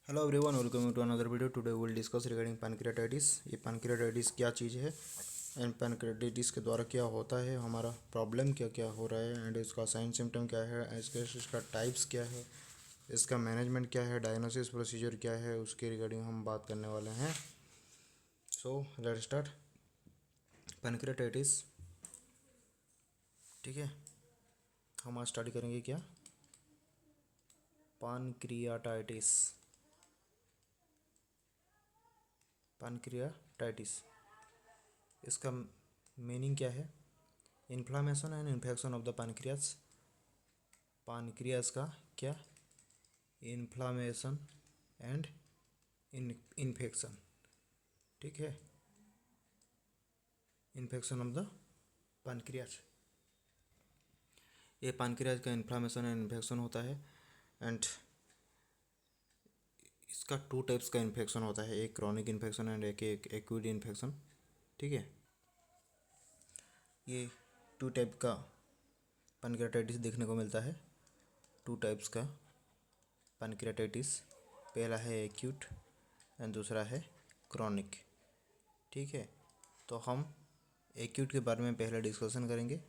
Hello everyone, welcome to another video. Today we will discuss regarding pancreatitis. ये pancreatitis क्या चीज़ है and pancreatitis के द्वारा क्या होता है, हमारा प्रॉब्लम क्या क्या हो रहा है एंड इसका साइन सिम्टम क्या है, इसका टाइप्स क्या है, इसका मैनेजमेंट क्या है, डायग्नोसिस प्रोसीजर क्या है, उसके रिगार्डिंग हम बात करने वाले हैं। So let start. पैनक्रियाटाइटिस, ठीक है। हम आज स्टार्ट करेंगे क्या, पैनक्रियाटाइटिस। पैनक्रियाटाइटिस इसका मीनिंग क्या है? Inflammation and infection of the pancreas. Pancreas का क्या, इन्फ्लामेशन एंड इन्फेक्शन, ठीक है। इन्फेक्शन ऑफ द पैनक्रियास, ये पैनक्रियास का इन्फ्लामेशन एंड इन्फेक्शन होता है। एंड इसका टू टाइप्स का इन्फेक्शन होता है, एक क्रॉनिक इन्फेक्शन एंड एक एक्यूट इन्फेक्शन, ठीक है। ये टू टाइप का पैनक्रियाटाइटिस देखने को मिलता है। टू टाइप्स का पैनक्रियाटाइटिस, पहला है एक्यूट एंड दूसरा है क्रॉनिक, ठीक है। तो हम एक्यूट के बारे में पहले डिस्कशन करेंगे।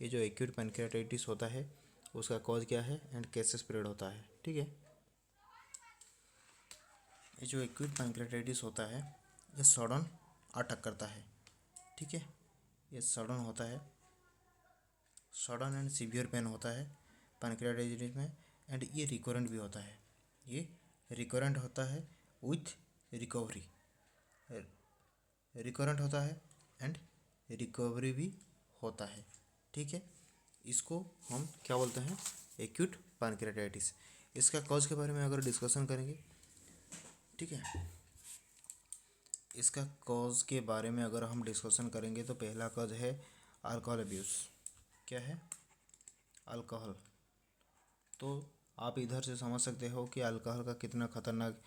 ये जो एक्यूट पैनक्रियाटाइटिस होता है उसका कॉज क्या है एंड कैसे स्प्रेड होता है, ठीक है। ये जो एक्यूट पैनक्रियाटाइटिस होता है ये सडन अटैक करता है, ठीक है। ये सडन होता है, सडन एंड सीवियर पेन होता है पैनक्रियाटाइटिस में। एंड ये रिकरेंट भी होता है, ये रिकरेंट होता है विथ रिकवरी, रिकरेंट होता है एंड रिकवरी भी होता है, ठीक है। इसको हम क्या बोलते हैं, एक्यूट पैनक्रियाटाइटिस। इसका कॉज के बारे में अगर डिस्कशन करेंगे, ठीक है। इसका कॉज के बारे में अगर हम डिस्कशन करेंगे तो पहला कॉज है अल्कोहल अब्यूज़। क्या है? अल्कोहल। तो आप इधर से समझ सकते हो कि अल्कोहल का कितना खतरनाक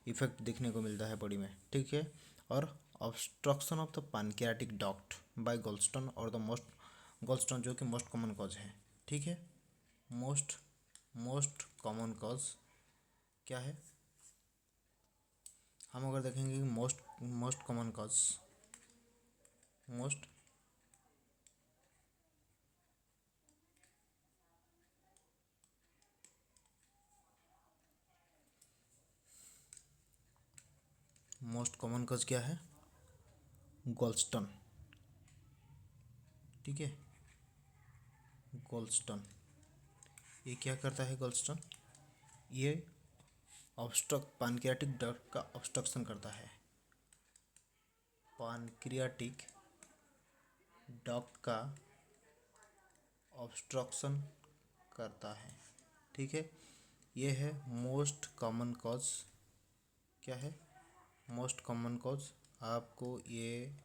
इफेक्ट दिखने को मिलता है बॉडी में, ठीक है। और obstruction of the pancreatic duct by gallstone और द गोल्स्टोन जो कि मोस्ट कॉमन कॉज है, ठीक है। मोस्ट कॉमन कॉज क्या है? हम अगर देखेंगे कि most common cause, most common cause क्या है? गोल्स्टोन, ठीक है। गोल्स्टोन ये क्या करता है? गोल्स्टोन ये पैनक्रियाटिक डक्ट का ऑब्स्ट्रक्शन करता है, पैनक्रियाटिक डक्ट का ऑब्स्ट्रक्शन करता है, ठीक है। ये है मोस्ट कॉमन कॉज। क्या है? Most common cause. आपको ये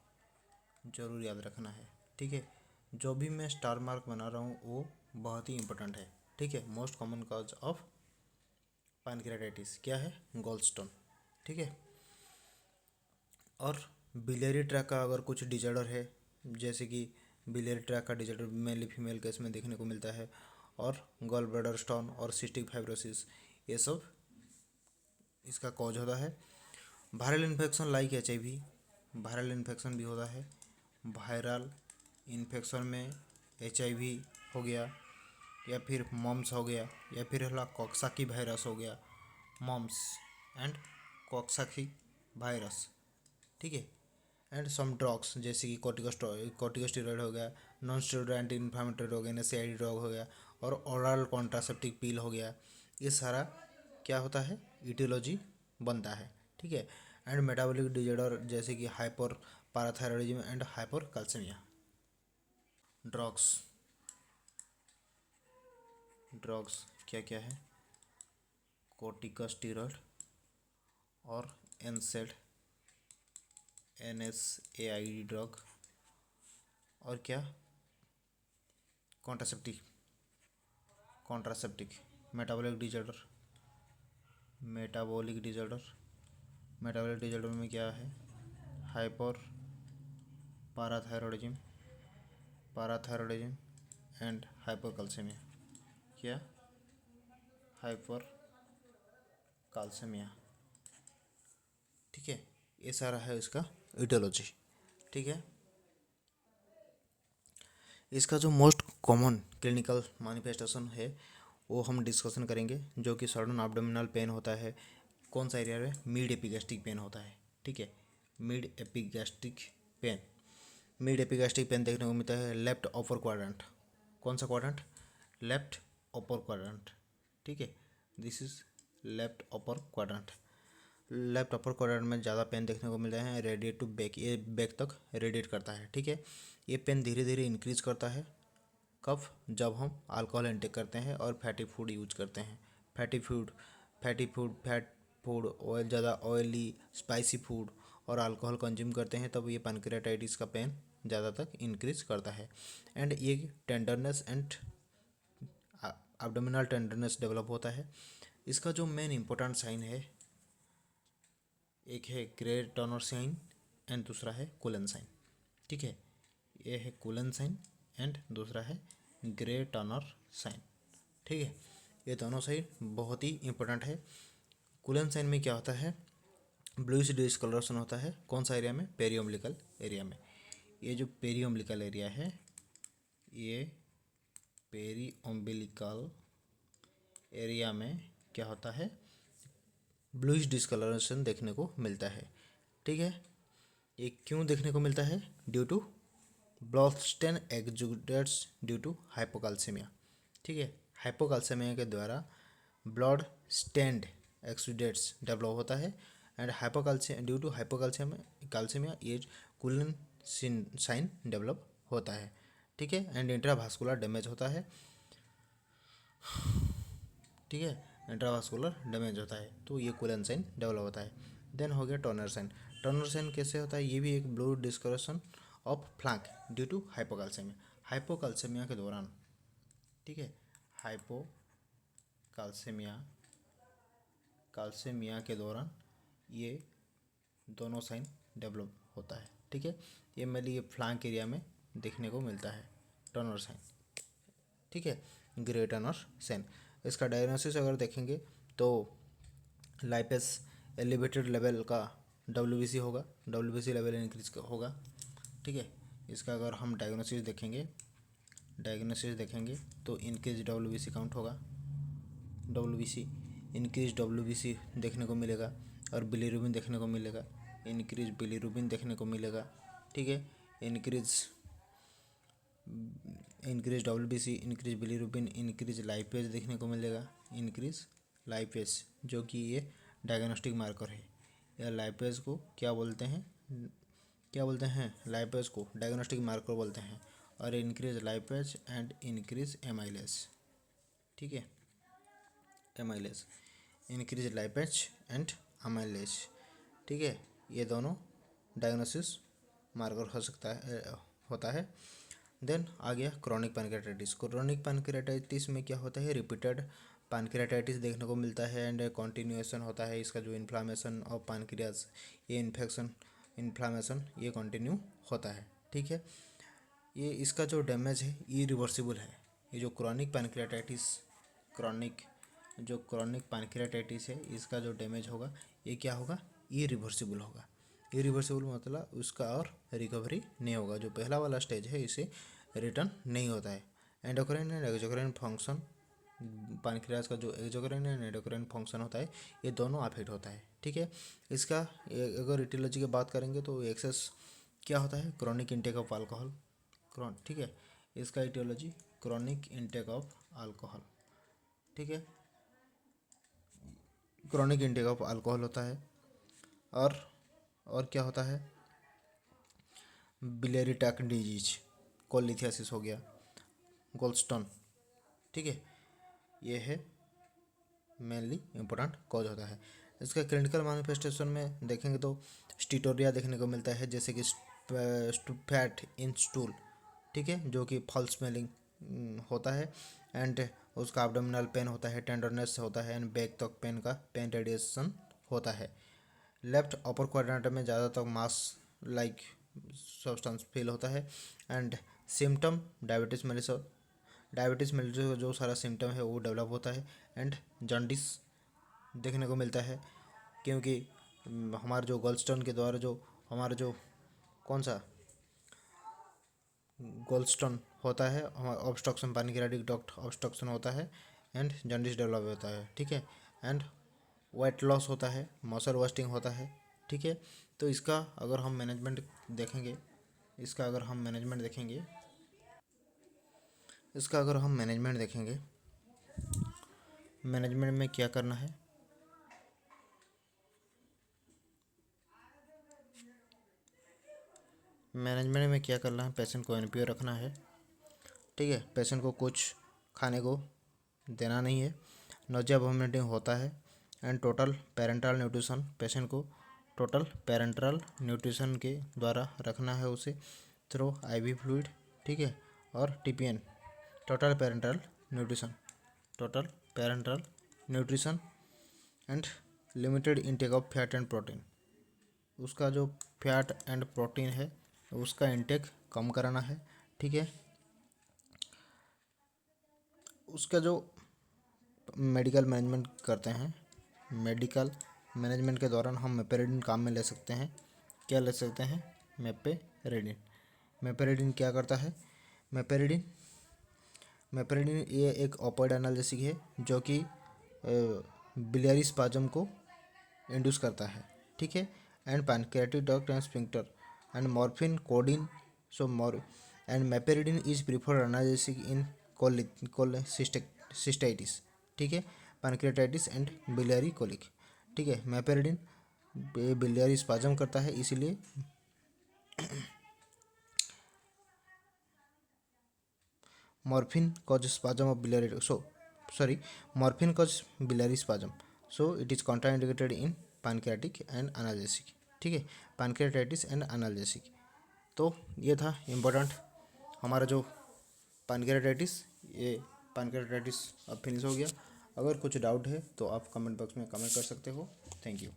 ज़रूर याद रखना है, ठीक है। जो भी मैं स्टार मार्क बना रहा हूँ वो बहुत ही इंपॉर्टेंट है, ठीक है। Most common cause of pancreatitis क्या है? गोल्स्टोन, ठीक है। और बिलियरी ट्रैक का अगर कुछ डिजॉर्डर है, जैसे कि बिलियरी ट्रैक का डिजॉर्डर मेल फीमेल केस में देखने को मिलता है, और गॉल ब्लैडर स्टोन और सिस्टिक फाइब्रोसिस, ये सब इसका कॉज होता है। Viral infection like HIV, viral infection भी होता है। वायरल इन्फेक्शन में HIV हो गया, या फिर मम्स हो गया, या फिर हला कॉक्साकी वायरस हो गया, मम्स एंड कॉक्साकी वायरस, ठीक है। एंड सम ड्रग्स जैसे कि कॉर्टिकोस्टेरॉइड हो गया, नॉन स्टेरॉइड एंटी इन्फ्लामेटरी हो गया, NSAID ड्रग हो गया, और ओरल कॉन्ट्रासेप्टिव पिल हो गया। ये सारा क्या होता है? ईटियोलॉजी बनता है, ठीक है। एंड मेटाबॉलिक डिजॉर्डर जैसे कि hyper parathyroidism and hyper calcaemia. Drugs, drugs क्या क्या है? कॉर्टिकोस्टेरॉइड और NSAID, NSAID ड्रग, और क्या? Contraceptive. Metabolic disorder, metabolic disorder में क्या है? Hyper parathyroidism and hypercalcaemia. क्या? हाइपर कैल्सीमिया, ठीक है, ये सारा है इसका इटियोलॉजी। ठीक है, इसका जो मोस्ट कॉमन क्लिनिकल मैनिफेस्टेशन है वो हम डिस्कशन करेंगे, जो कि सडन एब्डोमिनल पेन होता है। कौन सा एरिया में? मिड एपिगैस्ट्रिक पेन होता है। ठीक है, mid epigastric pain. Mid epigastric pain देखने को मिलता है लेफ्ट अपर क्वाड्रेंट। कौन सा क्वाड्रेंट? Left upper quadrant. ठीक है, this is left upper quadrant. Left upper quadrant में ज़्यादा पेन देखने को मिलता है रेडिएट टू बैक, ये बैक तक रेडिएट करता है। ठीक है, ये पेन धीरे धीरे इंक्रीज करता है कब? जब हम अल्कोहल इंटेक करते हैं और फैटी फूड यूज करते हैं। Fatty food, fat food, oil, ज़्यादा ऑयली स्पाइसी फूड और अल्कोहल कंज्यूम करते हैं, तब ये पैनक्रियाटाइटिस का पेन ज़्यादा तक इंक्रीज करता है। एंड ये tenderness and abdominal tenderness develop होता है। इसका जो मेन इंपॉर्टेंट साइन है, एक है ग्रे टर्नर साइन एंड दूसरा है कूलन साइन। ठीक है, ये है कूलन साइन एंड दूसरा है ग्रे टर्नर साइन। ठीक है, ये दोनों साइन बहुत ही इंपॉर्टेंट है। कूलन साइन में क्या होता है? ब्लूइश डिस्कलरेशन होता है। कौन सा एरिया में? पेरियोम्बिलिकल एरिया में। ये जो पेरियोम्बिलिकल एरिया है, ये पेरियोम्बिलिकल एरिया में क्या होता है? ब्लूइश डिस्कलरेशन देखने को मिलता है। ठीक है, ये क्यों देखने को मिलता है? Due to blood stain exudates due to hypocalcemia. ठीक है, हाइपोकाल्सेमिया के द्वारा ब्लड स्टेन्ड एक्सुडेट्स डेवलप होता है एंड ड्यू टू हाइपोकाल्सेमिया ये कूलन साइन डेवलप होता है। ठीक है, एंड इंट्रावास्कुलर डैमेज होता है। ठीक है, इंट्रावास्कुलर डैमेज होता है तो ये कूलन साइन डेवलप होता है। देन हो गया टर्नर साइन। टर्नर साइन कैसे होता है? ये भी एक blue discoloration of flank due to hypocalcemia. Hypocalcemia के दौरान, ठीक है, काल्सेमिया के दौरान ये दोनों साइन डेवलप होता है। ठीक है, ये मेनली ये फ्लैंक एरिया में देखने को मिलता है टर्नर साइन। ठीक है, ग्रे टर्नर साइन। इसका डायग्नोसिस अगर देखेंगे तो लाइपेस एलिवेटेड लेवल का WBC होगा, WBC लेवल इंक्रीज होगा। ठीक है, इसका अगर हम डायग्नोसिस देखेंगे तो इंक्रीज WBC काउंट होगा, इंक्रीज WBC देखने को मिलेगा और बिलीरुबिन देखने को मिलेगा, इंक्रीज बिलीरुबिन देखने को मिलेगा। ठीक है, increase WBC, increase bilirubin, increase lipase देखने को मिलेगा, इंक्रीज लाइपेज जो कि ये डायग्नोस्टिक मार्कर है। या लाइपेज को क्या बोलते हैं? लाइपेज को डायग्नोस्टिक मार्कर बोलते हैं। और increase lipase and increase amylase. ठीक है, amylase, increase lipase and amylase. ठीक है, ये दोनों डायग्नोसिस मार्कर हो सकता है, होता है। देन आ गया क्रॉनिक पैनक्रियाटाइटिस। क्रॉनिक पैनक्रियाटाइटिस में क्या होता है? रिपीटेड पैनक्रियाटाइटिस देखने को मिलता है एंड कंटिन्यूएशन होता है इसका जो इन्फ्लामेशन ऑफ पैनक्रियाज, ये इन्फ्लामेशन ये कंटिन्यू होता है। ठीक है, ये इसका जो डैमेज है इरिवर्सिबल है। ये जो क्रॉनिक पैनक्रियाटाइटिस है, इसका जो डैमेज होगा ये क्या होगा? इरिवर्सिबल होगा। इरिवर्सिबल मतलब उसका और रिकवरी नहीं होगा। जो पहला वाला स्टेज है इसे रिटर्न नहीं होता है। Endocrine and exocrine function, pancreas का जो एक्सोक्राइन एंड एंडोक्राइन फंक्शन होता है ये दोनों अफेक्ट होता है। ठीक है, इसका अगर इटियोलॉजी की बात करेंगे तो एक्सेस क्या होता है? Chronic intake of alcohol. ठीक है, इसका aetiology chronic intake of alcohol. ठीक है, क्रॉनिक इंटेक ऑफ अल्कोहल होता है। और क्या होता है? बिलियरी ट्रैक्ट डिजीज, कोलिथियासिस हो गया, गोल्डस्टोन। ठीक है, ये है मेनली इम्पोर्टेंट कॉज होता है। इसका क्लिनिकल मैनिफेस्टेशन में देखेंगे तो स्टीटोरिया देखने को मिलता है, जैसे कि फैट इन स्टूल। ठीक है, जो कि फॉल स्मेलिंग होता है एंड उसका एब्डोमिनल पेन होता है, टेंडरनेस होता है एंड बैक तक पेन रेडिएशन होता है। लेफ्ट अपर क्वाड्रेंट में ज़्यादातर मास लाइक सब्सटेंस फील होता है एंड सिम्टम डायबिटीज मेलिटस का जो सारा सिम्टम है वो डेवलप होता है एंड जॉन्डिस देखने को मिलता है, क्योंकि हमारे जो गोल्डस्टोन के द्वारा जो हमारा जो कौन सा गोल्डस्टोन होता है, हमारा ऑब्स्ट्रक्शन, पैनक्रियाटिक डक्ट ऑब्स्ट्रक्शन होता है एंड जॉन्डिस डेवलप होता है, ठीक है। एंड वेट लॉस होता है, मसल वेस्टिंग होता है, ठीक है। तो इसका अगर हम मैनेजमेंट देखेंगे, इसका अगर हम मैनेजमेंट देखेंगे इसका अगर हम मैनेजमेंट देखेंगे, मैनेजमेंट में क्या करना है, मैनेजमेंट में क्या करना है, पेशेंट को एनपीओ रखना है, ठीक है। पेशेंट को कुछ खाने को देना नहीं है, नोजिया वोमिटिंग होता है and total parental nutrition, patient को टोटल पेरेंटल न्यूट्रिशन के द्वारा रखना है उसे थ्रू आईवी फ्लूइड, ठीक है। और TPN, total parental nutrition, total parental nutrition and limited intake of fat and protein, उसका जो फैट एंड प्रोटीन है उसका इंटेक कम कराना है, ठीक है। उसका जो मेडिकल मैनेजमेंट करते हैं, मेडिकल मैनेजमेंट के दौरान हम मेपेरिडिन काम में ले सकते हैं। क्या ले सकते हैं? मेपेरिडिन। मेपेरिडिन क्या करता है? मेपेरिडिन मेपेरिडिन ये एक ओपियोइड एनाल्जेसिक है जो कि बिलियरी स्पाज्म को इंड्यूस करता है, ठीक है। And pancreatic duct and sphincter and morphine codeine and meperidine is preferred analgesic in cholecystitis, ठीक है, पैनक्रियाटाइटिस एंड बिलियरी कोलिक, ठीक है। मेपेरिडिन बिलियरी स्पाज्म करता है, इसीलिए morphine causes spasm of biliary, morphine causes biliary spasm, so it is contraindicated in pancreatic and analgesic, ठीक है, pancreatitis and analgesic. तो ये था इम्पोर्टेंट हमारा जो पैनक्रियाटाइटिस, ये पैनक्रियाटाइटिस अब फिनिश हो गया। अगर कुछ डाउट है तो आप कमेंट बॉक्स में कमेंट कर सकते हो। Thank you.